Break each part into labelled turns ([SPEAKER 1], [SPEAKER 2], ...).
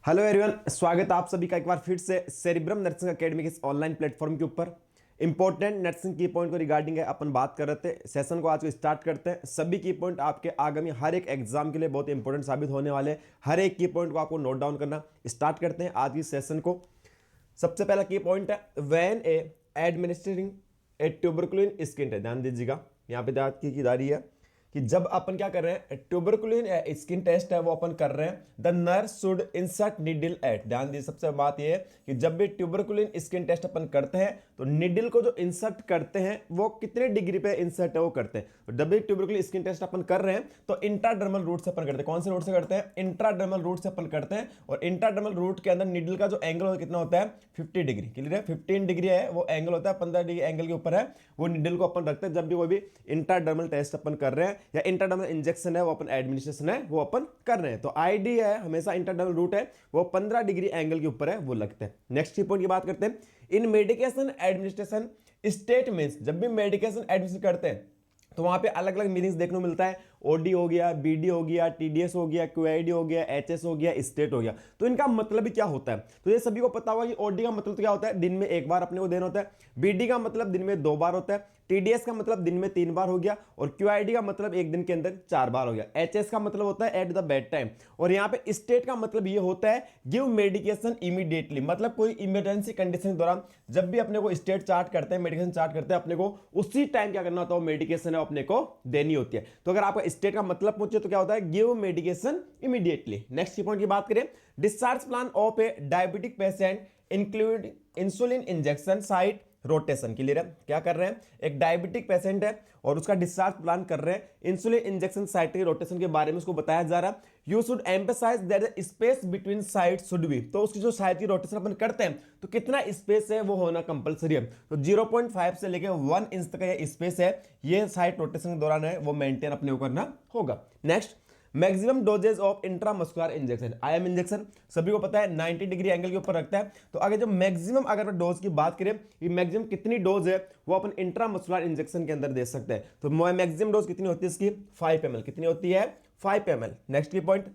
[SPEAKER 1] Hello everyone, स्वागत है आप सभी का एक बार फिर से सेरिब्रम नर्सिंग एकेडमी के इस ऑनलाइन प्लेटफॉर्म के ऊपर। इंपॉर्टेंट नर्सिंग की पॉइंट को रिगार्डिंग है अपन बात कर रहे थे। सेशन को आज को स्टार्ट करते हैं। सभी की पॉइंट आपके आगामी हर एक एग्जाम के लिए बहुत इंपॉर्टेंट साबित होने वाले हैं। हर एक की पॉइंट को आपको नोट डाउन करना। स्टार्ट करते हैं आज की सेशन को। सबसे पहला की पॉइंट है when a administrating a tuberculin skin test. ध्यान दीजिएगा, यहाँ पे बात की जा रही है कि जब अपन क्या कर रहे हैं, ट्यूबरकुलिन स्किन टेस्ट है वो अपन कर रहे हैं। The nurse should insert needle at. ध्यान दीजिए, सबसे बात ये है कि जब भी ट्यूबरकुलिन स्किन टेस्ट अपन करते हैं तो निडल को जो इंसर्ट करते हैं वो कितने डिग्री पे इंसर्ट है वो करते हैं। तो जब भी ट्यूबरकुलिन स्किन टेस्ट अपन कर रहे हैं तो इंट्राडर्मल रूट से अपन करते हैं। कौन से रूट से करते हैं? इंट्राडर्मल रूट से अपन करते हैं। और इंट्राडर्मल रूट के अंदर निडल का जो एंगल कितना होता है? 50 डिग्री। क्लियर है? 15 डिग्री है वो एंगल होता है, 15 डिग्री एंगल के ऊपर है वो निडल को अपन रखते हैं जब भी कोई भी इंट्राडर्मल टेस्ट अपन कर रहे हैं या इंट्राडर्मल इंजेक्शन है वो अपन एडमिनिस्ट्रेशन है वो अपन कर रहे हैं। तो आईडी है हमेशा इंट्राडर्मल रूट है वो 15 डिग्री एंगल के ऊपर है वो लगते हैं। नेक्स्ट की पॉइंट की बात करते हैं। इन मेडिकेशन एडमिनिस्ट्रेशन स्टेट मींस, जब भी मेडिकेशन एडमिनिस्ट्रेट करते हैं तो वहां पे अलग अलग मीनिंग्स देखने को मिलता है। ओडी हो गया, बीडी हो गया, टीडीएस हो गया, क्यूआईडी हो गया, एचएस हो गया, स्टेट हो गया। तो इनका मतलब भी क्या होता है? तो ये सभी को पता होगा कि ओडी का मतलब तो क्या होता है? दिन में एक बार अपने को देना होता है। बीडी का मतलब दिन में 2 बार होता है। टीडीएस का मतलब दिन में 3 बार हो गया। और क्यूआईडी का मतलब एक दिन के अंदर 4 बार हो गया। एचएस का मतलब होता है एट द बेड टाइम। और यहाँ पे स्टेट का मतलब ये होता है गिव मेडिकेशन इमीडिएटली, मतलब कोई इमरजेंसी कंडीशन के दौरान जब भी अपने को स्टेट चार्ट करते हैं, मेडिकेशन चार्ट करते हैं, अपने को उसी टाइम क्या करना होता है? मेडिकेशन है अपने को देनी होती है। तो अगर आपका स्टेट का मतलब पूछे तो क्या होता है? Give medication immediately. Next point की बात करें, discharge plan of A diabetic patient include insulin injection site rotation. Clear है? क्या कर रहे हैं? एक डायबिटिक पेशेंट है और उसका डिस्चार्ज प्लान कर रहे हैं। इंसुलिन इंजेक्शन साइट के रोटेशन के बारे में उसको बताया जा रहा है। You should emphasize that space between site should be. तो उसकी जो साइट की रोटेशन अपन करते हैं तो कितना स्पेस है वो होना कंपलसरी है। तो 0.5 से लेकर 1 इंच तक ये स्पेस है, ये साइट रोटेशन के दौरान है वो मेंटेन अपने को करना होगा। Next, maximum dosages of intramuscular injection. IM injection सभी को पता है 90 डिग्री एंगल के ऊपर रखता है। तो अगर जो मैक्सिमम अगर डोज की बात करें, ये मैक्सिमम कितनी डोज है वो अपन इंट्रामस्कुलर इंजेक्शन के अंदर दे सकते हैं। तो मैक्सिमम डोज कितनी होती है इसकी? 5 ml। कितनी होती है? 5 ml। नेक्स्ट की point,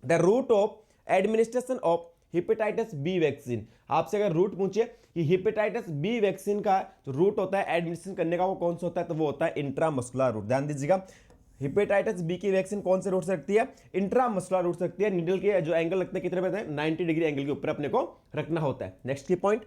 [SPEAKER 1] the route of administration of hepatitis B vaccine. आपसे अगर रूट पूछे कि हिपेटाइटिस बी वैक्सीन का जो रूट होता है एडमिनिस्ट्रेशन करने का वो कौन सा होता है, तो वो होता है इंट्रामस्कुलर रूट। ध्यान दीजिएगा, हिपेटाइटिस बी की वैक्सीन कौन से रूट से रखती है? इंट्रामस्कुलर रूट से रखती है। निडल के जो एंगल लगते हैं कितने पे? 90 डिग्री एंगल के ऊपर अपने को रखना होता है। नेक्स्ट की point,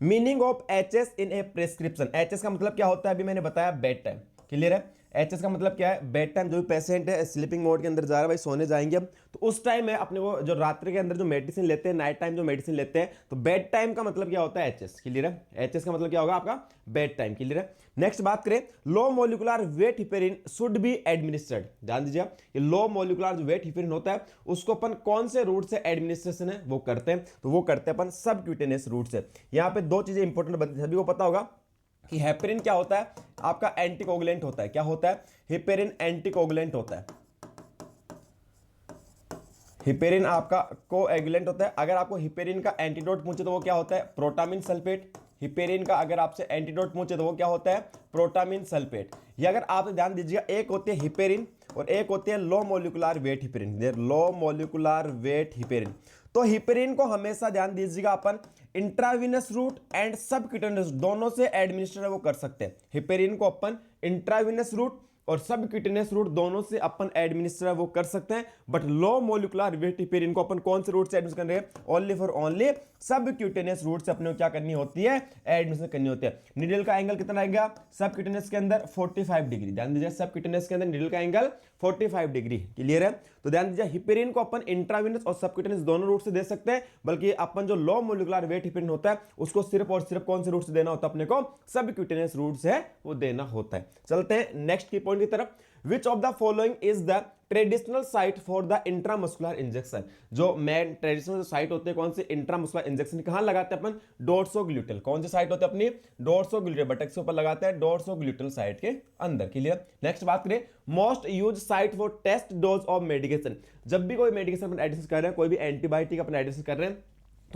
[SPEAKER 1] meaning of HS in A prescription. HS का मतलब क्या होता है? अभी मैंने बताया बेड टाइम। क्लियर है? एचएस का मतलब क्या है? Bed time. जो भी पेशेंट है स्लीपिंग मोड के अंदर जा रहा है, भाई सोने जाएंगे हम, तो उस टाइम में अपने को जो रात्रि के अंदर जो मेडिसिन लेते हैं, नाइट टाइम जो मेडिसिन लेते हैं, तो बेड टाइम का मतलब क्या होता है? एचएस। क्लियर है? एचएस का मतलब क्या होगा आपका? Bed time. क्लियर है? नेक्स्ट बात करें, low molecular weight heparin should be administered. ध्यान दीजिए, ये लो मोलिकुलर जो वेट हिपेरिन होता है उसको अपन कौन से रूट से एडमिनिस्ट्रेशन है वो करते हैं? तो वो करते हैं अपन सबक्यूटेनियस रूट से। यहां पे दो चीजें इंपॉर्टेंट बनती है, सभी को पता होगा कि हेपेरिन क्या होता है? आपका एंटीकोगुलेंट होता है। क्या होता है? हेपेरिन एंटीकोगुलेंट होता है। हिपेरिन आपका कोएगुलेंट होता है। अगर आपको हिपेरिन का एंटीडोट पूछे तो वो क्या होता है? Protamine sulphate. हिपेरिन का अगर आपसे एंटीडोट पूछे तो वो क्या होता है? Protamine sulphate. ये अगर आप ध्यान दीजिएगा, एक होती है हिपेरिन और एक होती है low molecular weight heparin. Low molecular weight heparin. तो हिपेरिन को हमेशा ध्यान दीजिएगा अपन इंट्राविनस रूट एंड सबक्यूटेनियस दोनों से एडमिनिस्टर वो कर सकते हैं। हिपेरिन को अपन इंट्राविनस रूट और सबक्यूटेनियस रूट दोनों से अपन एडमिनिस्टर वो कर सकते हैं। But low molecular weight heparin को अपन कौन से रूट से एडमिनिस्टर कर रहे हैं? Only for only subcutaneous route से अपने को क्या करनी होती है? एडमिनिस्टर करनी होती है। निडल का एंगल कितना आएगा सबक्यूटेनियस के अंदर? 45 डिग्री। ध्यान दीजिए, सबक्यूटेनियस के अंदर निडल का एंगल 45 डिग्री। क्लियर है? तो ध्यान दीजिए, हिपेरिन को अपन इंट्राविनस और सबक्यूटेनियस दोनों रूट से दे सकते हैं, बल्कि अपन जो लो मोलिकुलर वेट हिपेरिन होता है उसको सिर्फ और सिर्फ कौन से रूट से देना होता है? अपने को सबक्यूटेनियस रूट से वो देना होता है। चलते हैं नेक्स्ट की पॉइंट की तरफ। विच of the following is the traditional site for the intramuscular injection. जो मेन ट्रेडिशनल साइट होते हैं कौन से इंट्रामस्कुलर इंजेक्शन कहां लगाते हैं अपन? डोर्सोग्लूटल। कौन सी साइट होती है अपनी? डोर्सोग्लूटल। बटक्स के ऊपर लगाते हैं डोर्सोग्लूटल साइट के अंदर। क्लियर? नेक्स्ट बात करें, most use site for test dose of medication. जब भी कोई मेडिकेशन अपन एडिशन कर रहे हैं, कोई भी एंटीबायोटिक अपन एडिशन कर रहे हैं,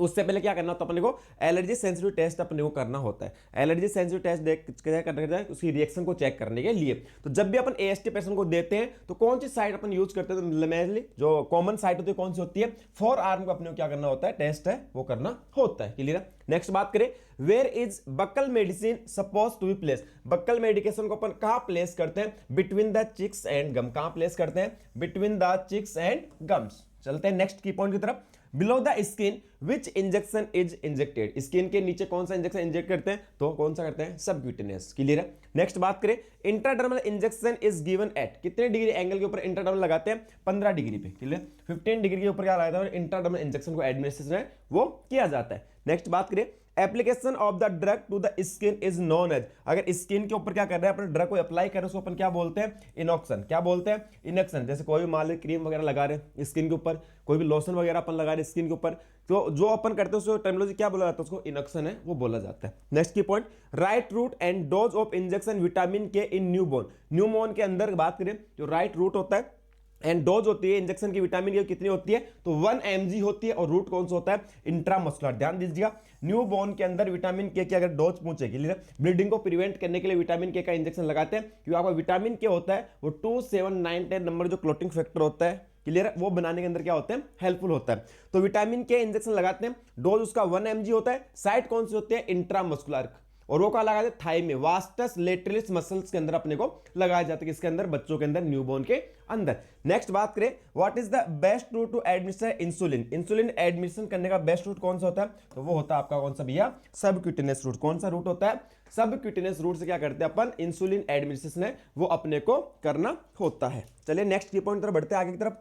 [SPEAKER 1] तो उससे पहले क्या करना होता है अपने को, एलर्जी सेंसिटिव टेस्ट अपने को करना होता है। एलर्जी सेंसिटिव टेस्ट देख क्या करना है, उसकी रिएक्शन को चेक करने के लिए। तो जब भी अपन एएसटी पेशेंट को देते हैं तो कौन सी साइट अपन यूज करते हैं, तो मेनली जो कॉमन साइट होती है कौन सी होती है, फॉर आर्म को अपने को क्या करना होता है, टेस्ट है वो करना होता है। क्लियर है। नेक्स्ट बात करें, where is buccal medicine suppose to be place. Buccal medication को अपन कहां प्लेस करते हैं, between the cheeks and gum. कहां प्लेस करते हैं, between the cheeks and gums. चलते हैं नेक्स्ट की पॉइंट की तरफ। Below the skin which injection is injected. Skin के नीचे कौन सा इंजेक्शन इंजेक्ट करते हैं, तो कौन सा करते हैं, सबक्यूटेनियस। क्लियर है। नेक्स्ट बात करें, intradermal injection is given at. कितने डिग्री एंगल के ऊपर इंट्राडर्मल लगाते हैं, 15 डिग्री पे। क्लियर, 15 डिग्री के ऊपर क्या लगाता है, इंट्राडर्मल इंजेक्शन को एडमिनिस्ट्रेशन है वो किया जाता है। नेक्स्ट बात करें, application of the drug to the skin is known as. अगर स्किन के ऊपर क्या कर रहे हैं, अपने ड्रग को अप्लाई कर रहे हैं, उसको अपन क्या बोलते हैं, इनॉक्शन। क्या बोलते हैं, इनॉक्शन। जैसे कोई भी मान लो क्रीम वगैरह लगा रहे हैं स्किन के ऊपर, कोई भी लोशन वगैरह अपन लगा रहे हैं स्किन के ऊपर, तो जो अपन करते हैं उसको टर्मिनोलॉजी क्या बोला जाता है, उसको इनॉक्शन है वो बोला जाता है। नेक्स्ट की point, right route and dose of injection vitamin K in newborn. Newborn के अंदर बात करें, जो राइट रूट होता है एंड डोज होती है इंजेक्शन की विटामिन की कितनी होती है, तो 1 mg होती है। और रूट कौन सा होता है, इंट्रामस्कुलर। ध्यान दीजिएगा, न्यूबॉर्न के अंदर विटामिन के की अगर डोज पूछेगी, ब्लीडिंग को प्रिवेंट करने के लिए विटामिन के का इंजेक्शन लगाते हैं, क्योंकि आपका विटामिन के होता है वो 2, 7, 9, 10 नंबर जो क्लोटिंग फैक्टर होता है, क्लियर, वो बनाने के अंदर क्या होते हैं, हेल्पफुल होता है। तो विटामिन के इंजेक्शन लगाते हैं, डोज उसका 1 mg होता है। साइट कौन सी होती है, इंट्रामस्कुलर। और वो कहा लगाते हैं, थाई में, वास्टस लेटरलिस मसल्स के अंदर अपने को लगाया जाता है। किसके अंदर, बच्चों के अंदर, न्यूबॉर्न के अंदर। नेक्स्ट बात करें, what is the best route to administer insulin. Insulin admission करने का बेस्ट रूट कौन सा होता है, तो वो होता है आपका कौन सा भैया, सबक्यूटेनियस रूट। कौन सा रूट होता है, सबक्यूटेनियस रूट से क्या करते हैं अपन, इंसुलिन एडमिनिस्ट्रेशन है वो अपने को करना होता है। चलिए नेक्स्ट की पॉइंट तरफ बढ़ते हैं आगे की तरफ।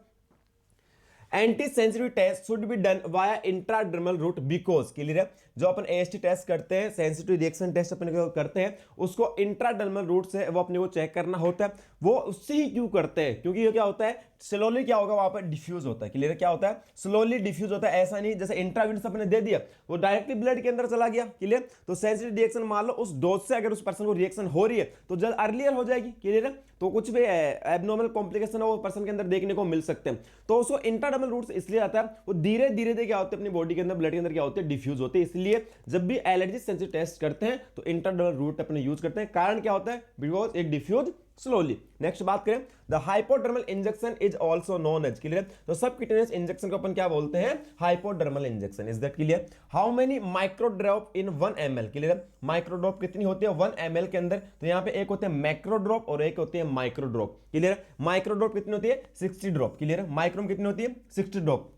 [SPEAKER 1] Anti sensitive test should be done via intradermal route because. Clear है, जो अपन एएसटी टेस्ट करते हैं, सेंसिटिव रिएक्शन टेस्ट अपने को करते हैं, उसको इंट्राडर्मल रूट से वो अपने को चेक करना होता है। वो उससे ही क्यों करते हैं, क्योंकि ये क्या होता है, स्लोली क्या होगा, वहां पर डिफ्यूज होता है। क्लियर, क्या होता है, स्लोली डिफ्यूज होता है। ऐसा नहीं जैसे इंट्रावेनस अपने दे दिया वो डायरेक्टली ब्लड के अंदर चला गया। क्लियर, तो सेंसिटिव रिएक्शन मान लो उस डोज से अगर उस पर्सन को रिएक्शन हो रही है तो जल्द अर्लियर हो जाएगी। क्लियर है, तो कुछ भी एबनॉर्मल कॉम्प्लिकेशन वो पर्सन के अंदर देखने को मिल सकते हैं। तो उसको इंट्राडर्मल रूट इसलिए आता है, वो धीरे धीरे क्या होते हैं अपनी बॉडी के अंदर, ब्लड के अंदर क्या होते हैं, डिफ्यूज होते हैं। इसलिए जब भी एलर्जी सेंसिटिव टेस्ट करते हैं तो इंट्राडर्मल रूट अपने यूज करते हैं। कारण क्या होता है, बिकॉज एक डिफ्यूज स्लोली। नेक्स्ट बात करें, the hypodermal injection is also known as. Clear, तो सबक्यूटेनियस इंजेक्शन को अपन क्या बोलते हैं, hypodermal injection. Is that clear. How many microdrop in 1 ml। Clear, microdrop कितनी होती है 1 ml के अंदर, तो यहां पे एक होते हैं मैक्रोड्रॉप और एक होती है माइक्रोड्रॉप। क्लियर, माइक्रोड्रॉप कितनी होती है 60 ड्रॉप। क्लियर, माइक्रोम कितनी होती है 60 ड्रॉप।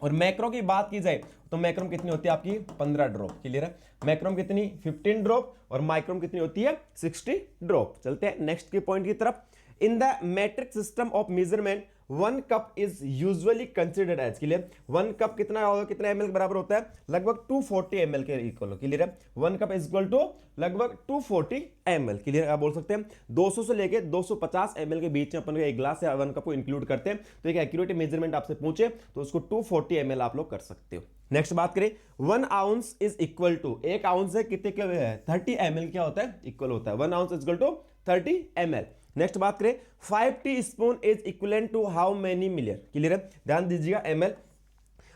[SPEAKER 1] और मैक्रो की बात की जाए तो मैक्रोम कितनी होती है आपकी 15 ड्रॉप। क्लियर है, मैक्रोम कितनी 15 ड्रॉप और माइक्रोम कितनी होती है 60 ड्रॉप। चलते हैं नेक्स्ट के पॉइंट की तरफ। In the metric system of measurement 1 cup is usually considered as. Clear, 1 cup कितना होगा, कितना ml के बराबर होता है, लगभग 240 ml के इक्वल। क्लियर है, 1 कप इज इक्वल टू लगभग 240 ml। क्लियर, आप बोल सकते हैं 200 से लेके 250 ml के बीच में अपन एक ग्लास या 1 कप को इंक्लूड करते हैं। तो एक एक्यूरेट मेजरमेंट आपसे पूछे तो उसको 240 ml आप लोग कर सकते हो। नेक्स्ट बात करें, 1 ounce is equal to, 1 ounce है कितने के है 30 ml क्या होता है, इक्वल होता है। 1 ounce is equal to 30 ml। Next बात करें, 5 teaspoon is equivalent to how many million. Clear है, ध्यान दीजिएगा ml।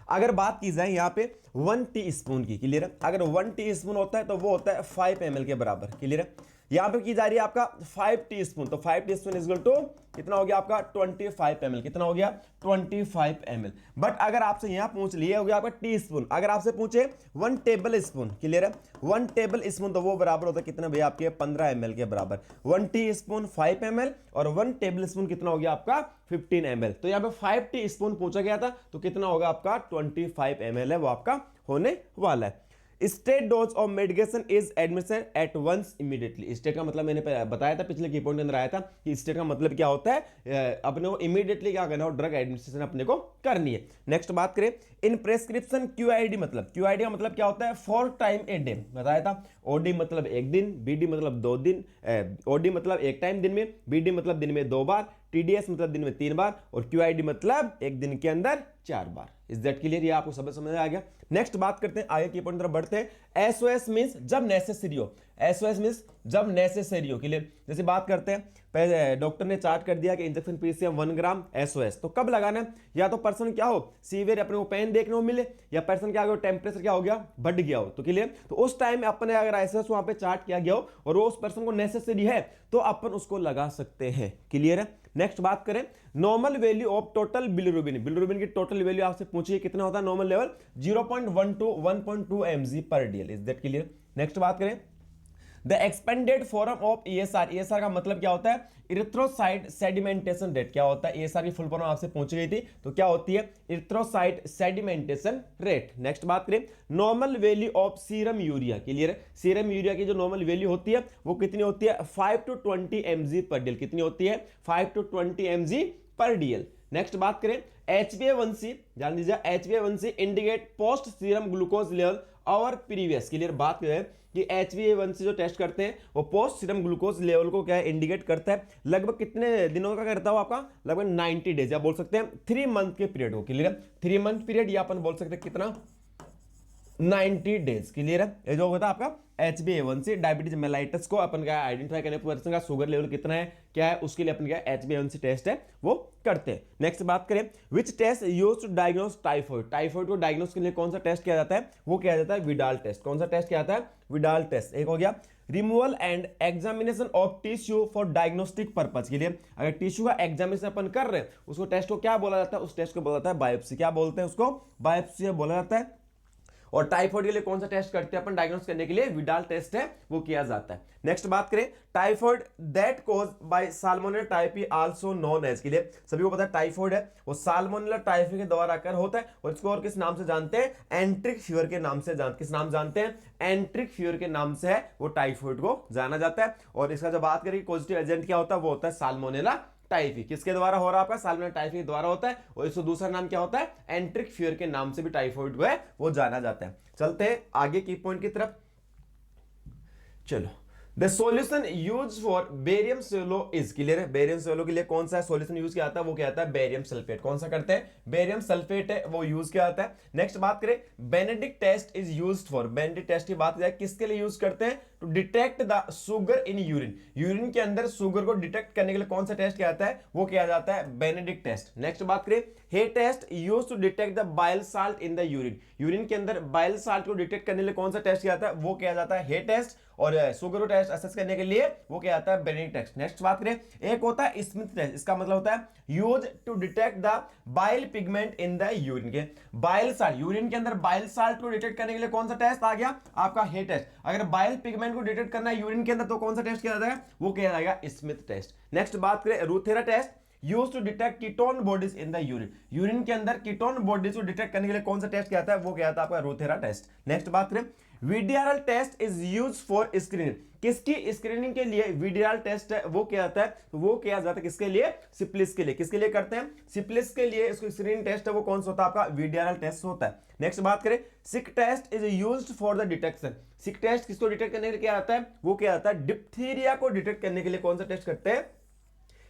[SPEAKER 1] अगर बात की जाए यहाँ पे 1 टीस्पून की, क्लियर है, अगर 1 टीस्पून होता है तो वो होता है 5 ml के बराबर। क्लियर है, यहाँ पे की जा रही है आपका 5 टीस्पून, तो 5 टीस्पून इज इक्वल टू कितना हो गया आपका 25 ml। कितना हो गया 25 ml। बट अगर आपसे यहाँ पूछ लिए हो गया आपका टीस्पून, अगर आपसे पूछे 1 टेबल स्पून, क्लियर है, 1 टेबल स्पून तो वो बराबर होता है कितना भैया आपके 15 ml के बराबर। 1 टीस्पून 5 ml और 1 टेबल स्पून कितना हो गया आपका 15 ml। तो यहाँ पे 5 टीस्पून पूछा गया था तो कितना होगा आपका 25 ml है वो आपका होने वाला है। Stat dose of medication is admission at once immediately. Stat का मतलब मैंने बताया था पिछले की पॉइंट के अंदर आया था कि स्टेट का मतलब क्या होता है, अपने को इमीडिएटली क्या करना हो, ड्रग एडमिनिस्ट्रेशन अपने को करनी है। नेक्स्ट बात करें, इन प्रेस्क्रिप्शन क्यूआईडी मतलब, क्यूआईडी का मतलब क्या होता है 4 टाइम ए डे बताया था। ओडी मतलब 1 दिन, बीडी मतलब 2 दिन, ओडी मतलब 1 टाइम दिन में, बीडी मतलब दिन में 2 बार, टीडीएस मतलब दिन में 3 बार और क्यूआईडी मतलब 1 दिन के अंदर 4 बार। Is that clear? ये आपको समझ आ गया। नेक्स्ट बात करते हैं, आगे की पॉइंट तरफ बढ़ते हैं। एसओएस मींस जब नेसेसरी हो, एसओएस मींस जब नेसेसरी हो, क्लियर? जैसे बात करते हैं, पहले डॉक्टर ने चार्ट कर दिया कि इंजेक्शन पीसीएम 1 ग्राम एसओएस, तो कब लगाना है? या तो पर्सन क्या हो सीवियर अपने को पेन देखने को मिले, या पर्सन क्या हो गया टेम्परेचर क्या हो गया बढ़ गया हो, तो क्लियर? तो उस टाइम अपने अगर एसओएस वहां पे चार्ट किया गया हो और वो उस पर्सन को नेसेसरी है तो अपन उसको लगा सकते हैं, क्लियर है? नेक्स्ट बात करें, normal value of total bilirubin, bilirubin की टोटल वैल्यू आपसे पूछिए कितना होता है नॉर्मल लेवल? 0.1 to 1.2 mg पर DL, is that clear? Next बात करें, the expanded form of ESR, ESR का मतलब क्या होता है? Erythrocyte sedimentation rate. क्या होता है? ईएसआर की फुल फॉर्म आपसे पूछी गई थी, तो क्या होती है? Erythrocyte sedimentation rate. नेक्स्ट बात करें, normal value of serum urea, clear है? सीरम यूरिया की जो नॉर्मल वैल्यू होती है वो कितनी होती है? 5 to 20 mg पर डीएल। कितनी होती है? 5 to 20 mg पर डीएल। नेक्स्ट बात करें, HbA1c, ध्यान दीजिए, HbA1c indicate post serum glucose level और प्रीवियस, क्लियर? बात करें कि HbA1c जो टेस्ट करते हैं वो पोस्ट सीरम ग्लूकोज लेवल को क्या है इंडिकेट करता है, लगभग कितने दिनों का करता हो आपका? लगभग 90 डेज, या बोल सकते हैं 3 मंथ के पीरियड को, क्लियर? 3 मंथ पीरियड, या अपन बोल सकते हैं कितना? 90 डेज, क्लियर है? ये जो होता है आपका HbA1c, डायबिटीज मेलाइटस को अपन क्या आइडेंटिफाई करने पर्सन का शुगर लेवल कितना है क्या है उसके लिए अपन क्या HbA1c टेस्ट है वो करते हैं। नेक्स्ट बात करें, which test used to diagnose typhoid, typhoid को डायग्नोस के लिए कौन सा टेस्ट किया जाता है? वो किया जाता है विडाल टेस्ट। कौन सा टेस्ट किया जाता है? Widal test. एक हो गया removal and examination of tissue for diagnostic purpose, के लिए अगर टिश्यू का एग्जामिनेशन अपन कर रहे हैं उसको टेस्ट को क्या बोला जाता है? उस टेस्ट को बोला जाता है बायोप्सी। क्या बोलते हैं उसको? बायोप्सी बोला जाता है। और टाइफॉइड के लिए कौन सा टेस्ट करते हैं अपन डायग्नोस करने के लिए? विडाल टेस्ट है वो किया जाता है। नेक्स्ट बात करें, typhoid that cause by salmonella typhi also known as, के लिए सभी को पता है टाइफॉइड है वो साल्मोनेला टाइफी के द्वारा कर होता है, और इसको और किस नाम से जानते हैं? एंट्रिक फीवर के नाम से किस नाम जानते हैं? एंट्रिक फीवर के नाम से है वो टाइफॉइड को जाना जाता है। और इसका जो बात करें पॉजिटिव एजेंट क्या होता है वो होता है साल्मोनेला टाइफी। किसके द्वारा हो रहा है? आपका साल्मोनेला टाइफी के द्वारा होता है, और इसको दूसरा नाम क्या होता है? एंट्रिक फीवर के नाम से भी टाइफॉइड को है वो जाना जाता है। चलते हैं आगे की पॉइंट की तरफ। चलो, the solution use for barium solo is, clear है? बेरियम सोलो के लिए कौन सा सॉल्यूशन यूज किया जाता है? वो क्या आता है? Barium sulphate. कौन सा करते हैं? बेरियम सल्फेट है वो यूज किया जाता है। नेक्स्ट बात करें, benedict test is used for, benedict test की बात जाए किसके लिए यूज करते हैं? To detect the sugar in urine, urine के अंदर शुगर को डिटेक्ट करने के लिए कौन सा टेस्ट किया जाता है? वो किया जाता है बेनेडिक्ट टेस्ट। नेक्स्ट बात करें, Hay test use to detect the bile salt in the urine, urine के अंदर बाइल साल्ट को डिटेक्ट करने के लिए कौन सा टेस्ट किया जाता है? वो किया जाता है हे टेस्ट। और शुगर को टेस्ट असेस करने के लिए वो क्या आता है? Benedict test. नेक्स्ट बात करें, एक होता है स्मिथ टेस्ट, इसका मतलब होता है use to detect the bile pigment in the urine, के बाइल साल्ट, यूरिन के अंदर बाइल साल्ट को डिटेक्ट करने के लिए कौन सा टेस्ट आ गया? आपका हे टेस्ट। अगर बाइल पिगमेंट को डिटेक्ट करना है यूरिन के अंदर तो कौन सा टेस्ट किया जाता है? वो किया जाएगा स्मिथ टेस्ट। नेक्स्ट बात करें, Rothera test use to detect ketone bodies in the urine, urine के अंदर कीटोन बॉडीज को डिटेक्ट करने के लिए कौन सा टेस्ट किया जाता है? वो किया जाता है आपका रूथेरा टेस्ट। नेक्स्ट बात करें, VDRL test is use for screening, किसकी स्क्रीनिंग के लिए वीडीआरएल टेस्ट है वो किया जाता है? तो वो किया जाता है किसके लिए? सिप्लिस के लिए। किसके लिए करते हैं? सिप्लिस के लिए इसको स्क्रीनिंग टेस्ट है वो कौन सा होता है? आपका वीडीआरएल टेस्ट होता है। नेक्स्ट बात करें, sick test is used for the detection, sick test किसको डिटेक्ट करने के लिए किया जाता है? वो किया जाता है डिप्थीरिया को डिटेक्ट करने के लिए कौन सा टेस्ट करते हैं?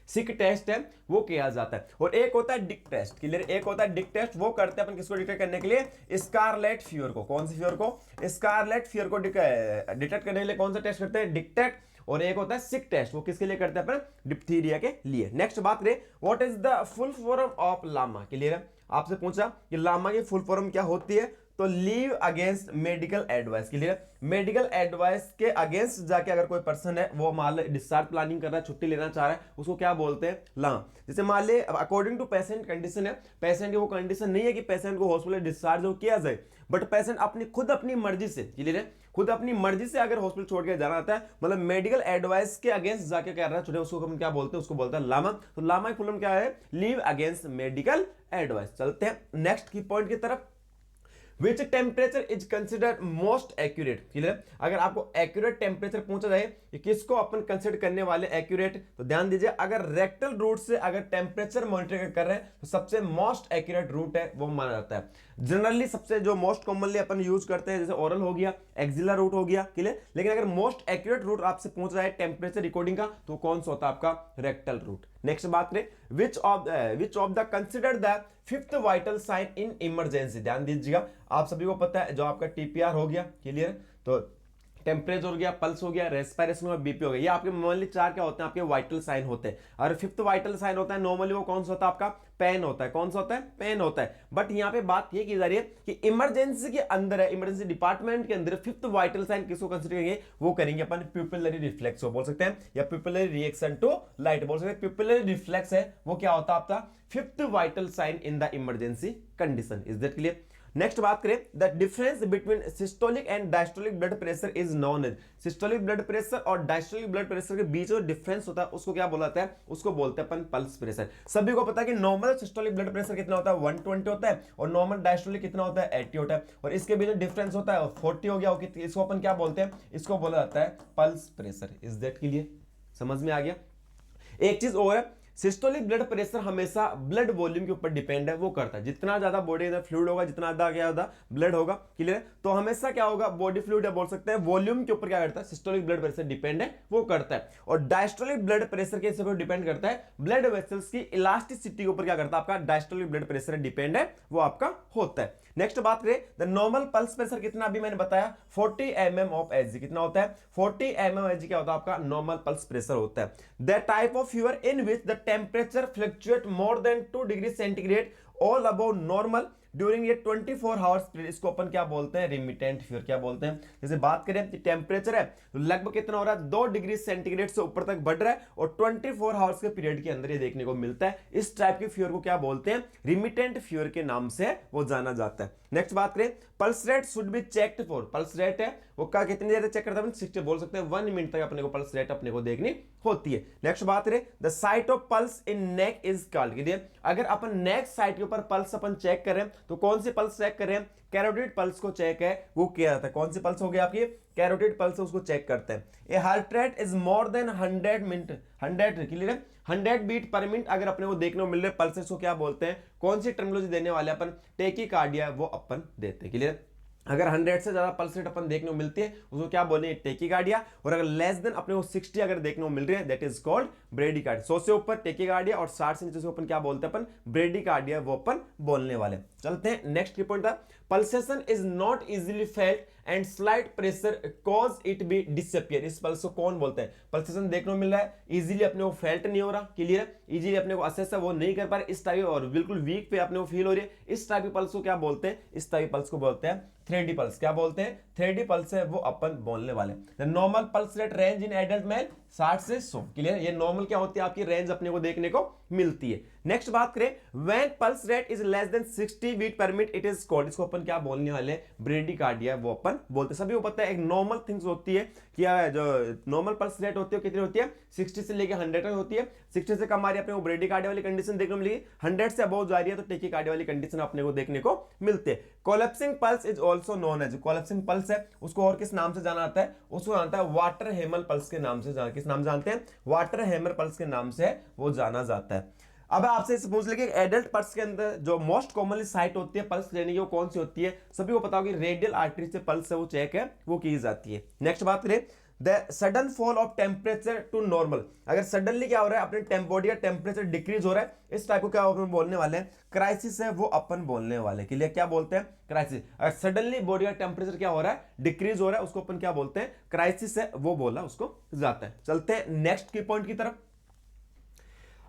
[SPEAKER 1] सिक टेस्ट है वो किया जाता है। और एक होता है डिक टेस्ट, क्लियर? एक होता है डिक टेस्ट, वो करते हैं अपन किसको डिटेक्ट करने के लिए? स्कारलेट फीवर को। कौन सी फीवर को? स्कारलेट फीवर को डिटेक्ट करने के लिए कौन सा टेस्ट करते हैं? Dick test. और एक होता है सिक टेस्ट, वो किसके लिए करते हैं अपन? डिप्थीरिया के लिए। नेक्स्ट बात करें, what is the full form of LAMA, clear है? आपसे पूछा कि लामा की फुल फॉर्म क्या होती है, तो leave against medical advice, clear? Medical advice के अगेंस्ट जाके अगर कोई पर्सन है वो मान ले डिस्चार्ज प्लानिंग कर रहा है, छुट्टी लेना चाह रहा है, उसको क्या बोलते हैं? लाम। जैसे मान ले अकॉर्डिंग टू पेशेंट कंडीशन है, पेशेंट की वो कंडीशन नहीं है कि पेशेंट को हॉस्पिटल डिस्चार्ज हो किया जाए, बट पेशेंट अपनी खुद अपनी मर्जी से, क्लियर है? खुद अपनी मर्जी से अगर हॉस्पिटल छोड़ के जाना आता है, मतलब मेडिकल एडवाइस के अगेंस्ट जाके कर रहा है छोटे, उसको हम क्या बोलते हैं? उसको बोलते हैं लामा। तो लामा की फुल फॉर्म क्या है? Leave against medical advice. चलते हैं नेक्स्ट की पॉइंट की तरफ। Which temperature is considered most accurate, clear? अगर आपको एक्यूरेट टेम्परेचर पूछा जाए कि किसको अपन कंसिडर करने वाले एक्यूरेट, तो ध्यान दीजिए, अगर रेक्टल रूट से अगर टेम्परेचर मॉनिटर कर रहे हैं तो सबसे मोस्ट एक्यूरेट रूट है वो माना जाता है। जनरली सबसे जो मोस्ट कॉमनली अपन यूज करते हैं जैसे ओरल हो गया, एक्सिलर रूट हो गया, क्लियर? लेकिन अगर मोस्ट एक्यूरेट रूट आपसे पूछ रहा है टेम्परेचर रिकॉर्डिंग का तो कौन सा होता है? आपका रेक्टल रूट। नेक्स्ट बात करें which of the consider the fifth vital sign in emergency. ध्यान दीजिएगा, आप सभी को पता है जो आपका टीपीआर हो गया, क्लियर, तो टेम्परेचर हो गया, पल्स हो गया, रेस्पिरेशन और बीपी हो गया, ये आपके नॉर्मली 4 क्या होते हैं, आपके वाइटल साइन होते हैं। और फिफ्थ वाइटल साइन होता है नॉर्मली वो कौन सा होता है, आपका पेन होता है। कौन सा होता है, पेन होता है। बट यहाँ पे बात ये की जा रही है कि इमरजेंसी के अंदर है, इमरजेंसी डिपार्टमेंट के अंदर फिफ्थ वाइटल साइन किसको कंसीडर करेंगे, वो करेंगे अपन प्यूपिलरी रिफ्लेक्स बोल सकते हैं, या प्यूपिलरी रिएक्शन टू लाइट बोल सकते हैं। प्यूपिलरी रिफ्लेक्स है वो क्या होता है, आपका fifth vital sign in the emergency condition. Is that clear? Next बात करें the difference between systolic and diastolic blood pressure is known as. Systolic blood pressure और डायस्टोलिक ब्लड प्रेशर के बीच जो डिफरेंस होता है उसको क्या बोला जाता है, उसको बोलते हैं अपन पल्स प्रेशर। सभी को पता है कि नॉर्मल सिस्टोलिक ब्लड प्रेशर कितना होता है, 120 होता है, और नॉर्मल डायस्टोलिक कितना होता है, 80 होता है, और इसके बीच जो डिफरेंस होता है 40 हो गया, इसको अपन क्या बोलते हैं, इसको बोला जाता है pulse pressure. Is that clear? समझ में आ गया? एक चीज और है, सिस्टोलिक ब्लड प्रेशर हमेशा ब्लड वॉल्यूम के ऊपर डिपेंड है, वो करता है जितना ज्यादा बॉडी अंदर फ्लूइड होगा, जितना ज्यादा ब्लड होगा, क्लियर, तो हमेशा क्या होगा, बॉडी फ्लूइड है बोल सकते हैं, वॉल्यूम के ऊपर क्या करता है, सिस्टोलिक ब्लड प्रेशर डिपेंड है, वो करता है। और डायस्टोलिक ब्लड प्रेशर के ऊपर डिपेंड करता है, ब्लड वेसल्स की इलास्टिसिटी के ऊपर क्या करता है, आपका डायस्टोलिक ब्लड प्रेशर डिपेंड है, वो आपका होता है। नेक्स्ट बात करें द नॉर्मल पल्स प्रेशर कितना, अभी मैंने बताया 40 mm ऑफ एजी, कितना होता है, 40 mm एजी क्या होता है, आपका नॉर्मल पल्स प्रेशर होता है। The type of fever in which the temperature fluctuate more than 2 degree centigrade all above normal during ये 24 आवर्स पीरियड, इसको अपन क्या बोलते हैं, रिमिटेंट फीवर। क्या बोलते हैं, जैसे बात करें कि टेम्परेचर है तो लगभग कितना हो रहा है, 2 डिग्री सेंटीग्रेड से ऊपर तक बढ़ रहा है, और 24 आवर्स के पीरियड के अंदर ये देखने को मिलता है। इस टाइप के फीवर को क्या बोलते हैं, रिमिटेंट फीवर के नाम से वो जाना जाता है। नेक्स्ट बात करें pulse rate should be checked for, pulse rate है वो क्या कितनी देर चेक करता है, 60 बोल सकते हैं, 1 मिनट तक अपने को पल्स रेट अपने को देखनी होती है। नेक्स्ट बात करें the site of pulse in neck is called, अगर अपन नेक साइट के ऊपर पल्स अपन चेक करें तो कौन सी पल्स चेक करें, कैरोटिड पल्स को चेक है वो किया जाता है। कौन सी पल्स हो गई आपकी, कैरोटिड पल्स, उसको चेक करते हैं। ए heart rate is more than 100 minute 100 clear है, 100 बीट पर मिनट अगर अपने को देखने को मिल रहे पल्सेस को क्या बोलते हैं, कौन सी टर्मिनोलॉजी देने वाले अपन, टेकीकार्डिया वो अपन देते हैं। क्लियर? अगर 100 से ज्यादा पल्स रेट अपन देखने को मिलती है उसको क्या बोलेंगे, टेकीकार्डिया, और अगर लेस देन अपने को 60 अगर देखने को मिल रही है दैट इज कॉल्ड ब्रेडिकार्डिया। 100 से ऊपर टेकीकार्डिया और 60 से नीचे से अपन क्या बोलते हैं, अपन ब्रेडिकार्डिया वो अपन बोलने वाले। चलते हैं नेक्स्ट की पॉइंट था, pulsation is not easily felt and slight pressure cause it be disappear. इस पल्स को कौन बोलते हैं, पल्सेशन देखने को मिल रहा है, इजीली अपने को फेल्ट नहीं हो रहा, क्लियर, इजीली अपने को असेस है वो नहीं कर पा रहे, इस टाइप, और बिल्कुल वीक पे अपने को फील हो रही है, इस टाइप के पल्स को क्या बोलते हैं, इस टाइप पल्स को बोलते हैं थ्रेडी पल्स। क्या बोलते हैं, थ्रेडी पल्स है वो अपन बोलने वाले। The normal pulse rate range in adult mail 60 से 100, क्लियर, ये नॉर्मल क्या होती है आपकी रेंज अपने को देखने को मिलती है। नेक्स्ट बात करें when pulse rate is less than 60 beat per minute it is called, इसको अपन क्या बोलने वाले, ब्रेडिकार्डिया वो अपन बोलते हैं। सभी को पता है एक नॉर्मल थिंग्स होती है कि जो नॉर्मल पल्स रेट होती है कितनी होती है, 60 से लेकर 100 तक होती है। 60 से कम आ रही है अपने को ब्रेडिकार्डिया वाली कंडीशन देखने को मिलेगी, 100 से अबव जा रही है तो टेकीकार्डिया वाली कंडीशन अपने को देखने को मिलते हैं। Collapsing pulse is also known as, collapsing pulse है उसको और किस नाम से जाना जाता है, उसको जानता है वाटर हैमर पल्स के नाम से, किस नाम जानते हैं, वाटर हैमर पल्स के नाम से वो जाना जाता है। अब आपसे इसे पूछ लेंगे एडल्ट पल्स के अंदर जो मोस्ट कॉमनली साइट होती है पल्स लेने की वो कौन सी होती है, सभी को पता होगी रेडियल आर्टरी से पल्स है वो चेक है वो की जाती है। नेक्स्ट बात करें the sudden fall of temperature to normal, अगर सडनली क्या हो रहा है अपने बॉडी का टेम्परेचर डिक्रीज हो रहा है, इस टाइप को क्या अपन बोलने वाले हैं, क्राइसिस है वो अपन बोलने वाले के लिए क्या बोलते हैं, क्राइसिस। अगर सडनली बॉडी का टेम्परेचर क्या हो रहा है, डिक्रीज हो रहा है, उसको अपन क्या बोलते हैं, क्राइसिस है वो बोला उसको जाता है। चलते हैं नेक्स्ट की पॉइंट की तरफ।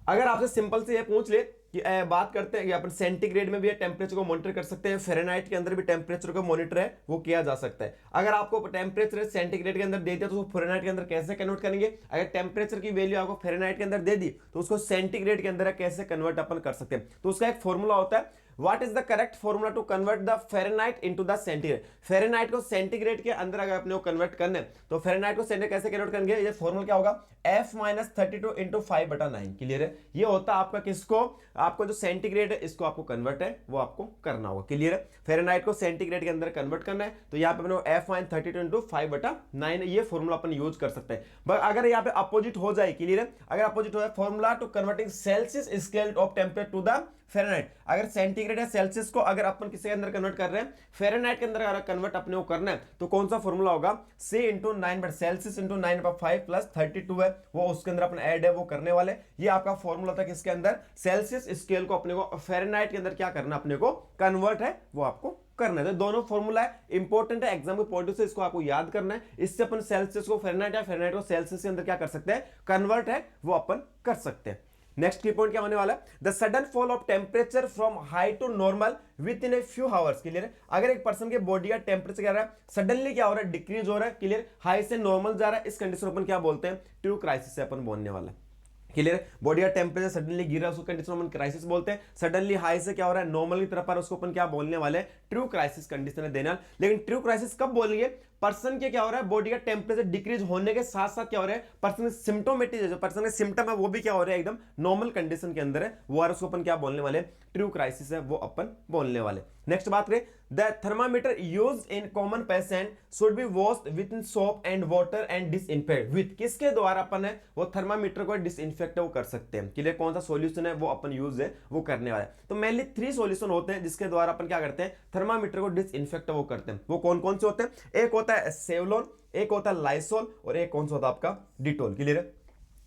[SPEAKER 1] अगर आपसे सिंपल से ये पूछ ले कि बात करते हैं कि अपन सेंटीग्रेड में भी टेम्परेचर को मॉनिटर कर सकते हैं, फ़ारेनहाइट के अंदर भी टेम्परेचर को मॉनिटर है वो किया जा सकता है। अगर आपको टेम्परेचर सेंटीग्रेड के अंदर दे दिया तो उसको फ़ारेनहाइट के अंदर कैसे कन्वर्ट करेंगे, अगर टेम्परेचर की वैल्यू आपको फ़ारेनहाइट के अंदर दे दी तो उसको सेंटीग्रेड के अंदर कैसे कन्वर्ट अपन कर सकते हैं, तो उसका एक फॉर्मूला होता है, what is the correct formula to convert the Fahrenheit into the centigrade. Fahrenheit को सेंटीग्रेड के अंदर अगर अपने को कन्वर्ट करना है तो फ़ारेनहाइट को सेंटीग्रेड कैसे कन्वर्ट करेंगे, ये फॉर्मूला क्या होगा, F-32 इंटू 5/9, क्लियर है। ये होता है आपका किसको, आपको जो सेंटीग्रेड है इसको आपको कन्वर्ट है वो आपको करना होगा, क्लियर है। फ़ारेनहाइट को सेंटीग्रेड के अंदर कन्वर्ट करना है तो यहाँ पे अपने F-32 इंटू 5/9 ये फॉर्मूला अपन यूज कर सकते हैं। बट अगर यहाँ पे अपोजिट हो जाए, क्लियर है, अगर अपोजिट हो जाए formula to converting Celsius scale of temperature to the Fahrenheit. अगर सेंटीग्रेड या सेल्सियस को अगर अपन किसी के अंदर कन्वर्ट कर रहे हैं, फ़ारेनहाइट के अंदर अगर कन्वर्ट अपने को करना है तो कौन सा फॉर्मूला होगा, C into 9 Celsius into 9/5 plus 32 है वो उसके अंदर अपन ऐड है वो करने वाले। ये आपका फॉर्मूला था किसके अंदर, सेल्सियस स्केल को अपने को फ़ारेनहाइट के अंदर क्या करना अपने को कन्वर्ट है वो आपको करना है। तो दोनों फॉर्मूला है, इंपॉर्टेंट है एग्जाम के पॉइंट से, इसको आपको याद करना है। इससे अपन सेल्सियस को फ़ारेनहाइट या फ़ारेनहाइट को सेल्सियस के अंदर क्या कर सकते हैं, कन्वर्ट है वो अपन कर सकते हैं। नेक्स्ट की पॉइंट क्या होने वाला है, the sudden fall of temperature from high to normal within a few hours. Clear है, अगर एक पर्सन के बॉडी का टेम्परेचर क्या रहा है, सडनली क्या हो रहा है, डिक्रीज हो रहा है। क्लियर, हाई से नॉर्मल जा रहा है, इस कंडीशन अपन क्या बोलते हैं, ट्रू क्राइसिस से अपन बोलने वाला है। क्लियर, बॉडी का टेम्परेचर सडनली गिरा उसको कंडीशन अपन क्राइसिस बोलते हैं। सडनली हाई से क्या हो रहा है, नॉर्मल की तरफ आ रहा है, उसको अपन क्या बोलने वाले, ट्रू क्राइसिस कंडीशन है देना। लेकिन ट्रू क्राइसिस कब बोलेंगे, पर्सन के क्या हो रहा है, बॉडी का टेम्परेचर डिक्रीज होने के साथ साथ क्या हो रहा है, पर्सन के सिम्टोमेटिक जो पर्सन के सिम्टम है वो भी क्या हो रहा है, एकदम नॉर्मल कंडीशन के अंदर है वो, और उसको अपन क्या बोलने वाले, ट्रू क्राइसिस है वो अपन बोलने वाले। नेक्स्ट बात करें, the thermometer used in common patient should be washed with in soap and water and disinfect with, किसके द्वारा अपन है वो थर्मामीटर को डिसइंफेक्ट वो कर सकते हैं। क्लियर, कौन सा सॉल्यूशन है वो अपन यूज है वो करने वाला है। तो मेनली 3 सॉल्यूशन होते हैं जिसके द्वारा अपन क्या करते हैं, थर्मामीटर को डिसइंफेक्ट वो करते हैं। वो कौन कौन से होते हैं, एक होता है सेवलॉन, एक होता है लाइसोल, और एक कौन सा होता है आपका डिटोल। क्लियर है,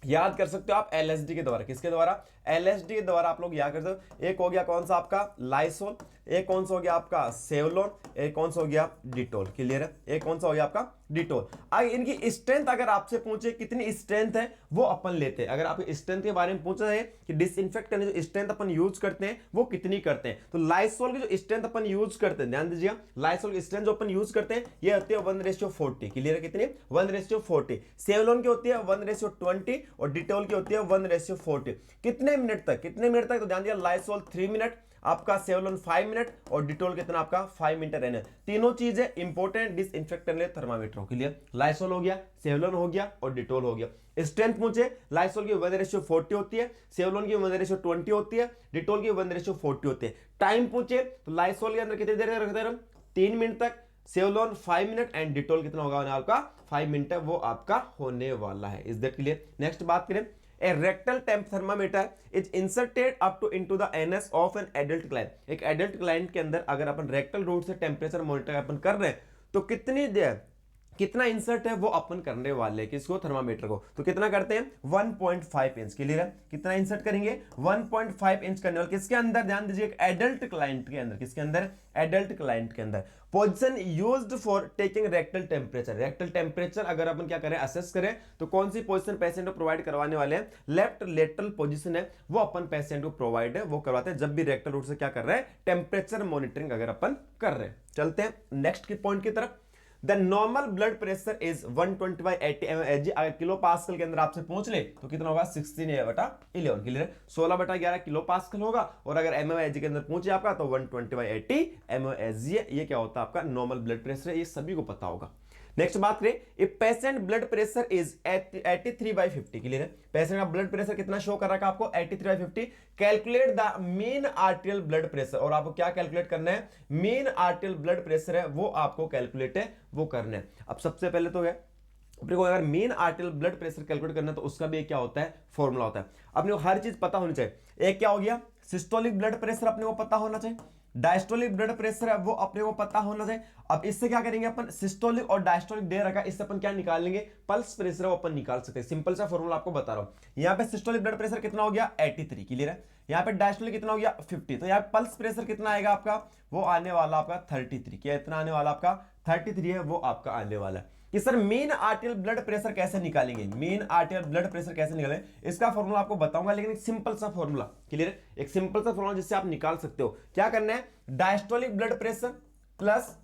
[SPEAKER 1] याद कर सकते हो आप एलएसडी के द्वारा, किसके द्वारा, एलएसडी के द्वारा आप लोग याद कर सकते हो। एक हो गया कौन सा आपका लाइसोल, एक कौन सा हो गया आपका सेवलॉन, एक कौन सा हो गया डिटोल। क्लियर है, एक कौन सा हो गया आपका डिटोल। आगे इनकी स्ट्रेंथ अगर आपसे पूछे कितनी स्ट्रेंथ है वो अपन लेते हैं। अगर आप स्ट्रेंथ के बारे में पूछा है कि डिसइंफेक्ट करने जो स्ट्रेंथ अपन यूज करते हैं वो कितनी करते हैं, तो लाइसोल की जो स्ट्रेंथ अपन यूज करते हैं, ध्यान दीजिएगा, लाइसोल की स्ट्रेंथ जो अपन यूज करते हैं ये होती है 1:40। क्लियर है, कितनी, 1:40। सेवलॉन की होती है 1:20 और डिटोल की होती है 1:40। कितने मिनट तक, कितने मिनट तक, तो ध्यान दिया, लाइसोल 3 मिनट, आपका सेवलॉन 5 मिनट और डिटोल कितना आपका 5 मिनट रहने। तीनों चीजें इंपॉर्टेंट डिसइंफेक्ट करने थर्मामीटर। क्लियर, लाइसोल हो गया, सेवलॉन हो गया और डिटोल हो गया। स्ट्रेंथ पूछे, लाइसोल की 1:40 होती है, सेवलॉन की 1:20 होती है, डिटोल की 1:40 होती है। टाइम पूछे तो लाइसोल के अंदर कितनी देर रखते हैं हम, 3 मिनट तक, सेवलॉन 5 मिनट एंड डिटोल कितना होगा आपका 5 मिनट है वो आपका होने वाला है। Is that clear. नेक्स्ट बात करें, A rectal temp thermometer is inserted up to into the anus of an adult client। एक adult client के अंदर अगर अपन rectal route से टेम्परेचर मॉनिटर अपन कर रहे हैं तो कितनी देर, कितना इंसर्ट है वो अपन करने वाले किसको, थर्मामीटर को। तो कितना करते हैं 1.5 इंच। क्लियर है, कितना इंसर्ट करेंगे 1.5 इंच करने वाले किसके अंदर, ध्यान दीजिए, एक एडल्ट क्लाइंट के अंदर। किसके अंदर, एडल्ट क्लाइंट के अंदर। Position used for taking rectal temperature, rectal temperature अगर अपन क्या करें, असेस करें तो कौन सी पोजीशन पेशेंट को प्रोवाइड करवाने वाले हैं, लेफ्ट लेटरल पोजीशन है वो अपन पेशेंट को प्रोवाइड है वो करवाते हैं जब भी रेक्टल रूट से क्या कर रहे हैं, टेम्परेचर मॉनिटरिंग अगर अपन कर रहे हैं। चलते हैं नेक्स्ट की पॉइंट की तरफ। The normal blood pressure is 120/80 mHg। अगर किलो पास्कल के अंदर आपसे पूछ ले तो कितना होगा 16/11। क्लियर है, 16/11 किलो पास्कल होगा, और अगर mHg के अंदर पूछे आपका तो 120/80 mHg है। ये क्या होता है आपका नॉर्मल ब्लड प्रेशर है, ये सभी को पता होगा। नेक्स्ट बात करें, if patient blood pressure is 83/50। Clear है, पेशेंट का ब्लड प्रेशर कितना शो कर रहा है आपको 83/50। Calculate the mean arterial blood pressure, और आपको क्या कैलकुलेट करना है, मीन आर्टियल ब्लड प्रेशर है वो आपको कैलकुलेट है वो करना है। अब सबसे पहले तो है अपने को अगर mean arterial blood pressure calculate करना है तो उसका भी क्या होता है, फॉर्मूला होता है। अपने को हर चीज पता होनी चाहिए। एक क्या हो गया, सिस्टोलिक ब्लड प्रेशर अपने को पता होना चाहिए, डायस्टोलिक ब्लड प्रेशर है वो अपने को पता होना चाहिए। अब इससे क्या करेंगे अपन, सिस्टोलिक और डायस्टोलिक दे रखा, इससे अपन क्या निकाल लेंगे, पल्स प्रेशर वो अपन निकाल सकते हैं। सिंपल सा फॉर्मूला आपको बता रहा हूं। यहाँ पे सिस्टोलिक ब्लड प्रेशर कितना हो गया 83। क्लियर है, यहाँ पे डायस्टोलिक कितना हो गया 50। तो यहाँ पे पल्स प्रेशर कितना आएगा आपका, वो आने वाला आपका 33। क्या इतना आने वाला आपका 33 है वो आपका आने वाला है। कि sir mean arterial blood pressure कैसे निकालेंगे, मीन आर्टियल ब्लड प्रेशर कैसे निकालेंगे, इसका फॉर्मूला आपको बताऊंगा, लेकिन एक सिंपल सा फॉर्मूला। क्लियर है, एक सिंपल सा फॉर्मूला जिससे आप निकाल सकते हो। क्या करना है, diastolic blood pressure plus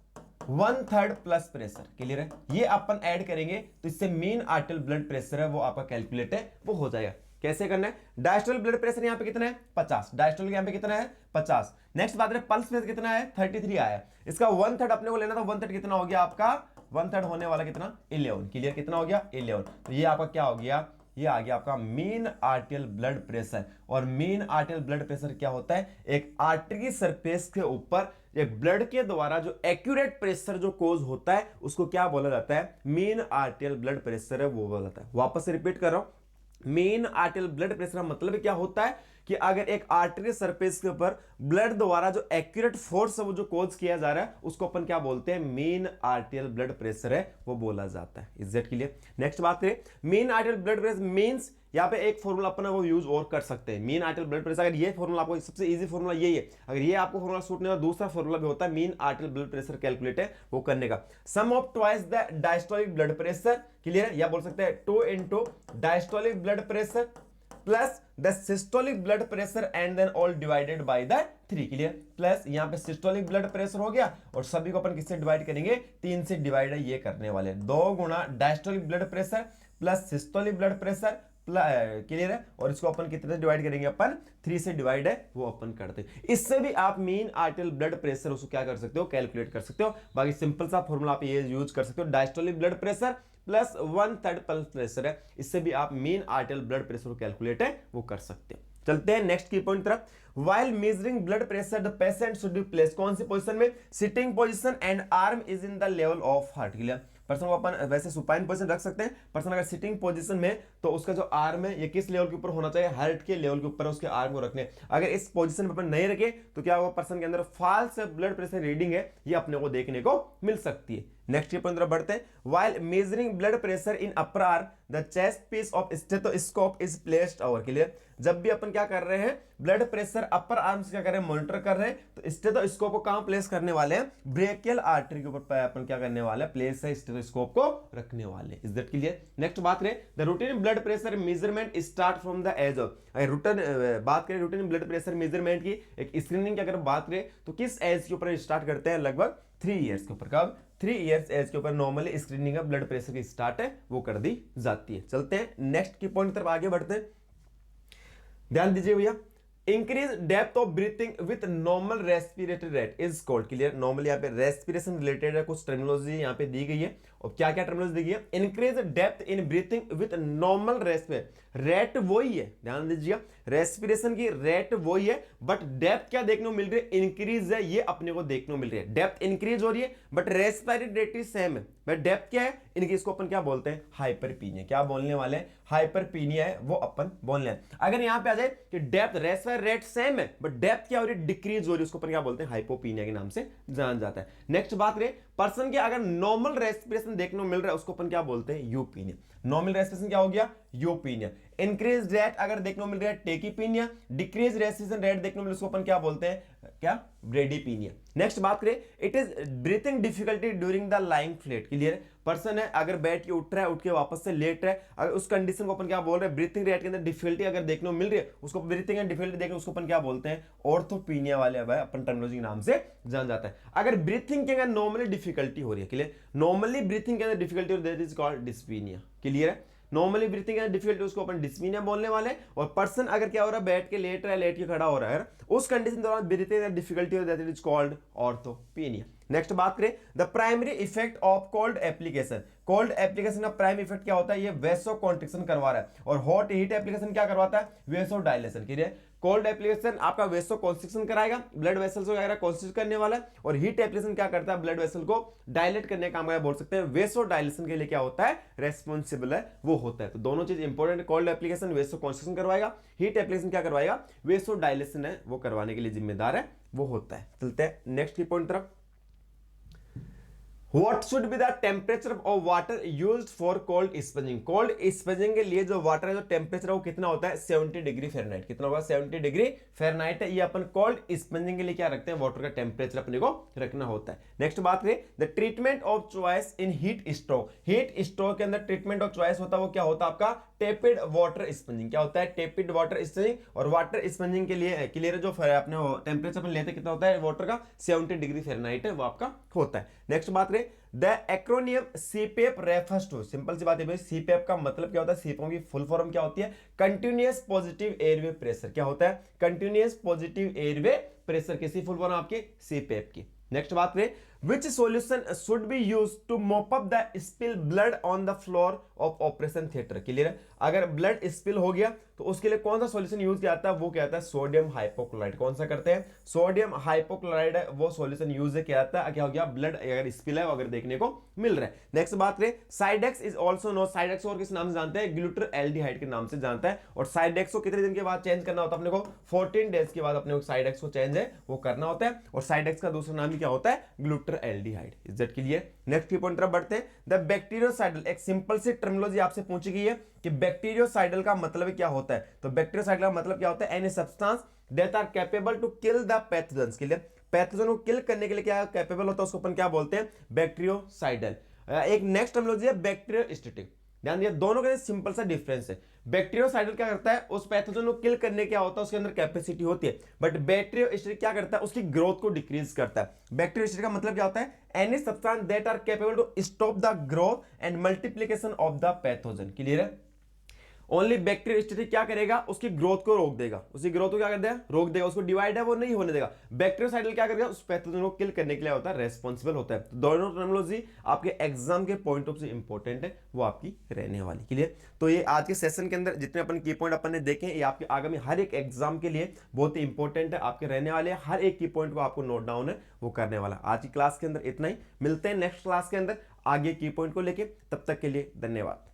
[SPEAKER 1] 1/3 plus pressure. Clear है, ये अपन ऐड करेंगे तो इससे मीन आर्टियल ब्लड प्रेशर है वो आपका कैलकुलेट है वो हो जाएगा। कैसे करना है, डायस्टोलिक ब्लड प्रेशर यहाँ पे कितना है 50, डायस्टोलिक यहाँ पे कितना है 50। नेक्स्ट बात है पल्स प्रेशर कितना है 33 आया, इसका 1/3 अपने को लेना था, 1/3 कितना हो गया आपका 1/3 होने वाला कितना 11। क्लियर, कितना हो गया 11। तो ये आपका क्या हो गया, ये आ गया आपका मीन आर्टियल ब्लड प्रेशर। और मीन आर्टियल ब्लड प्रेशर क्या होता है, एक आर्टरी सरफेस के ऊपर एक ब्लड के द्वारा जो एक्यूरेट प्रेशर जो कोज होता है उसको क्या बोला जाता है, मीन आर्टियल ब्लड प्रेशर है वो बोला जाता है। वापस से रिपीट कर रहा हूं, मीन आर्टियल ब्लड प्रेशर का मतलब क्या होता है कि अगर एक आर्टरी सरफेस के ऊपर ब्लड द्वारा जो एक्यूरेट फोर्स है वो जो कोज किया जा रहा है उसको अपन क्या बोलते हैं, मीन आर्टियल ब्लड प्रेशर है वो बोला जाता है। Is that clear? नेक्स्ट बात करें, mean arterial blood pressure means, यहाँ पे एक फॉर्मूला अपन वो यूज और कर सकते हैं। मीन आर्टियल ब्लड प्रेशर, अगर ये फॉर्मूला आपको, सबसे इजी फॉर्मूला यही है, अगर ये आपको फॉर्मूला सूट नहीं हो, दूसरा फॉर्मूला भी होता है mean arterial blood pressure calculate है वो करने का, sum of twice the diastolic blood pressure, clear है? या बोल सकते हैं 2 into diastolic blood pressure plus the systolic blood pressure and then all divided by the 3, clear? Plus यहाँ पे सिस्टोलिक ब्लड प्रेशर हो गया और सभी को अपन किससे डिवाइड करेंगे, 3 से डिवाइड है ये करने वाले, 2 गुना diastolic blood pressure plus systolic blood pressure, clear है? और इसको अपन कितने से डिवाइड करेंगे, अपन 3 से डिवाइड है वो अपन करते हैं। इससे भी आप मीन आर्टियल ब्लड प्रेशर उसको क्या कर सकते हो, कैलकुलेट कर सकते हो। बाकी सिंपल सा फॉर्मूला आप ये यूज कर सकते हो, diastolic blood pressure plus 1/3 pulse pressure है, इससे भी आप मीन आर्टियल ब्लड प्रेशर को कैलकुलेट है वो कर सकते हो। चलते हैं नेक्स्ट की पॉइंट तरफ। While measuring blood pressure, the patient should be placed कौन सी पोजीशन में, sitting position and arm is in the level of heart, clear? Person को अपन वैसे सुपाइन पोजीशन रख सकते हैं, पर्सन अगर सिटिंग पोजीशन में तो उसका जो आर्म है ये किस लेवल के ऊपर होना चाहिए, हार्ट के लेवल के ऊपर उसके आर्म को रखने। अगर इस पोजीशन में अपन नहीं रखे तो क्या होगा, पर्सन के अंदर फॉल्स ब्लड प्रेशर रीडिंग है ये अपने को देखने को मिल सकती है। नेक्स्ट की तरफ बढ़ते हैं। While measuring blood pressure in upper arm, the chest piece of stethoscope is placed over, clear? जब भी अपन क्या कर रहे हैं, ब्लड प्रेशर अपर आर्म से क्या कर रहे हैं, मॉनिटर कर रहे हैं, तो स्टेथोस्कोप को कहां प्लेस करने वाले हैं, ब्रेकियल आर्टरी के ऊपर अपन क्या करने वाले हैं, प्लेस है स्टेथोस्कोप को रखने वाले। Is that clear? नेक्स्ट बात करें, the routine blood pressure measurement start from the age of, routine बात करें रूटीन ब्लड प्रेशर मेजरमेंट की, एक स्क्रीनिंग की अगर बात करें तो किस एज के ऊपर स्टार्ट करते हैं, लगभग 3 इयर्स के ऊपर। कब? 3 इयर्स एज के ऊपर नॉर्मली स्क्रीनिंग का ब्लड प्रेशर की स्टार्ट है वो कर दी जाती है। चलते हैं नेक्स्ट की पॉइंट तरफ आगे बढ़ते हैं, ध्यान दीजिए भैया। Increase depth of breathing with normal respiratory rate is called, clear? Normally यहाँ पे रेस्पिरेशन रिलेटेड है, कुछ टर्मिनोलॉजी यहाँ पे दी गई है और क्या क्या टर्मिनोलॉजी दी गई है, increase depth in breathing with normal रेस्पिरेट, rate वही है, ध्यान दीजिएगा, रेस्पिरेशन की रेट वही है बट डेप्थ क्या देखने को मिल रही है, इंक्रीज है, ये अपने को देखने को मिल रही है। डेप्थ इंक्रीज हो रही है बट रेस्पिरेटरी सेम है, बट डेप्थ क्या है इनकी, इसको अपन क्या बोलते हैं, हाइपरपीनिया। क्या बोलने वाले हैं, हाइपरपीनिया है वो अपन बोलने हैं। अगर यहां पे आ जाए कि डेप्थ रेस्पिरेटरी रेट सेम है बट डेप्थ क्या हो रही है, डिक्रीज हो रही है, उसको अपन क्या बोलते हैं, हाइपोपीनिया के नाम से जाना जाता है। नेक्स्ट बात करें, पर्सन के अगर नॉर्मल रेस्पिरेशन देखने को मिल रहा है उसको अपन क्या बोलते हैं, यूपीनिया। नॉर्मल रेस्पिरेशन क्या हो गया, यूपीनिया। इंक्रीज रेट अगर देखने को मिल रहा है, टेकीपीनिया। डिक्रीज रेस्पिरेशन रेट देखने को मिल रहा है उसको अपन क्या बोलते हैं, क्या, ब्रेडीपीनिया। नेक्स्ट बात करें, it is breathing difficulty during the lying flat, clear? Person है अगर बैठ के उठ रहा है, उठ के वापस से लेट रहा है, अगर उस कंडीशन को अपन क्या बोल रहे हैं, ब्रीथिंग रेट के अंदर डिफिकल्टी अगर देखने को मिल रही है उसको, ब्रीथिंग एंड डिफिकल्टी देखने उसको अपन क्या बोलते हैं, ऑर्थोपीनिया वाले अपन टर्मिनोलॉजी के नाम से जाना जाता है। अगर ब्रीथिंग के अंदर नॉर्मली डिफिकल्टी हो रही है, क्लियर? नॉर्मली ब्रीथिंग के अंदर डिफिकल्टी हो रही है, दैट इज कॉल्ड डिस्पीनिया, क्लियर है? नॉर्मली ब्रीथिंग डिफिकल्टी उसको अपन डिस्पीनिया बोलने वाले हैं। और पर्सन अगर क्या हो रहा है, बैठ के लेट रहा है, लेट के खड़ा हो रहा है, उस कंडीशन दौरान ब्रीथिंग डिफिकल्टी हो दैट इज कॉल्ड ऑर्थोपीनिया। नेक्स्ट बात करें, the primary effect of cold application, cold application का प्राइमरी इफेक्ट क्या होता है, ये वेसो कॉन्ट्रिक्शन करवा रहा है, और हॉट हीट एप्लीकेशन क्या करवाता है, वेसो डायलेशन, क्लियर? कोल्ड एप्लीकेशन आपका वेसो कॉन्स्ट्रिक्शन कराएगा, ब्लड वेसल्स को क्या कॉन्स्ट्रिक्ट करने वाला है, और हीट एप्लीकेशन क्या करता है, ब्लड वेसल को डायलेट करने का काम बोल सकते हैं। वेसो डायलेशन के लिए क्या होता है, रेस्पॉन्सिबल है वो होता है। तो दोनों चीज इंपॉर्टेंट, कोल्ड एप्लीकेशन वेसो कॉन्स्ट्रिक्शन करवाएगा, हीट एप्लीकेशन क्या करवाएगा, वेसो डायलेशन है वो करवाने के लिए जिम्मेदार है वो होता है। चलते हैं नेक्स्ट की पॉइंट तरफ। What should be the temperature of water used for cold sponging? Cold sponging के लिए जो वाटर है, जो टेम्परेचर है वो कितना होता है, 70 डिग्री फ़ारेनहाइट। कितना होगा, 70 डिग्री फ़ारेनहाइट है। ये अपन कोल्ड स्पंजिंग के लिए क्या रखते हैं, वाटर का टेम्परेचर अपने को रखना होता है। नेक्स्ट बात करें, the treatment of choice in heat stroke. Heat stroke के अंदर ट्रीटमेंट ऑफ चॉइस होता है वो क्या होता है आपका, टेपिड वाटर स्पंजिंग। क्या होता है, टेपिड वाटर स्पंजिंग। और वाटर स्पंजिंग के लिए क्लियर जो अपने टेम्परेचर अपन लेते कितना होता है वाटर का, 70 डिग्री फ़ारेनहाइट है वो आपका होता है। नेक्स्ट बात करें, the acronym CPAP refers to, simple सी बात है, सीपेप का मतलब क्या होता है, सीपेप की फुल फॉर्म क्या होती है, कंटिन्यूअस पॉजिटिव एयरवे प्रेशर। क्या होता है, कंटिन्यूअस पॉजिटिव एयरवे प्रेशर। किसी फुल फॉर्म आपकी सीपेप की। नेक्स्ट बात करें, Which solution should be used to mop up the spill blood on the floor of operation theatre? Clear है? अगर ब्लड स्पिल हो गया तो उसके लिए कौन सा सॉल्यूशन यूज किया जाता है? वो क्या आता है? Sodium hypochloride. कौन सा करते हैं? सोडियम हाइपोक्लोराइड है वो सॉल्यूशन यूज किया जाता है। क्या हो गया? ब्लड अगर स्पिल है अगर देखने को मिल रहा है। नेक्स्ट बात करें, साइडेक्स इज ऑल्सो नो, साइडेक्स और किस नाम से जानते हैं? ग्लूटर एल्डिहाइड के नाम से जानता है। और साइडेक्स को कितने दिन के बाद चेंज करना होता है? अपने को 14 डेज के बाद अपने को साइडेक्स को चेंज है वो करना होता है। और साइडेक्स का दूसरा नाम ही क्या होता है? Glutaraldehyde. Is that clear? Next की पॉइंट तरफ बढ़ते हैं। द बैक्टीरियोसाइडल, एक सिंपल सी टर्मिनोलॉजी आपसे पूछी गई है कि बैक्टीरियोसाइडल का मतलब क्या होता है? तो बैक्टीरियोसाइडल का मतलब क्या होता है? Any substance that are capable to kill the pathogens. के लिए पैथोजन को किल करने के लिए क्या कैपेबल होता है उसको अपन क्या बोलते हैं? बैक्टीरियोसाइडल। एक नेक्स्ट टर्मिनोलॉजी है बैक्टीरियोस्टैटिक। ध्यान दिया, दोनों के सिंपल सा डिफरेंस है। बैक्टीरियोसाइडल क्या करता है? उस पैथोजन को किल करने क्या होता है? उसके अंदर कैपेसिटी होती है। बट बैक्टीरियोस्टैटिक क्या करता है? उसकी ग्रोथ को डिक्रीज करता है। बैक्टीरियोस्टैटिक का मतलब क्या होता है? Any substance that are capable to stop the growth and multiplication of the pathogen. Clear है? ओनली बैक्टीरियोस्टैटिक क्या करेगा? उसकी ग्रोथ को रोक देगा। उसकी ग्रोथ को क्या कर देगा? रोक देगा। उसको डिवाइड है वो नहीं होने देगा। बैक्टीरियोसाइडल क्या करेगा? उस पैथोजन को किल करने के लिए होता है, रेस्पॉन्सिबल होता है। तो दोनों टर्मिनोलॉजी आपके एग्जाम के पॉइंट ऑफ से इंपॉर्टेंट है, वो आपकी रहने वाली। क्लियर? तो ये आज के सेशन के अंदर जितने अपन की पॉइंट अपन ने देखे ये आपके आगामी हर एक एग्जाम के लिए बहुत ही इंपॉर्टेंट है, आपके रहने वाले। हर एक की पॉइंट को आपको नोट डाउन है वो करने वाला। आज की क्लास के अंदर इतना ही, मिलते हैं नेक्स्ट क्लास के अंदर आगे की पॉइंट को लेके। तब तक के लिए धन्यवाद।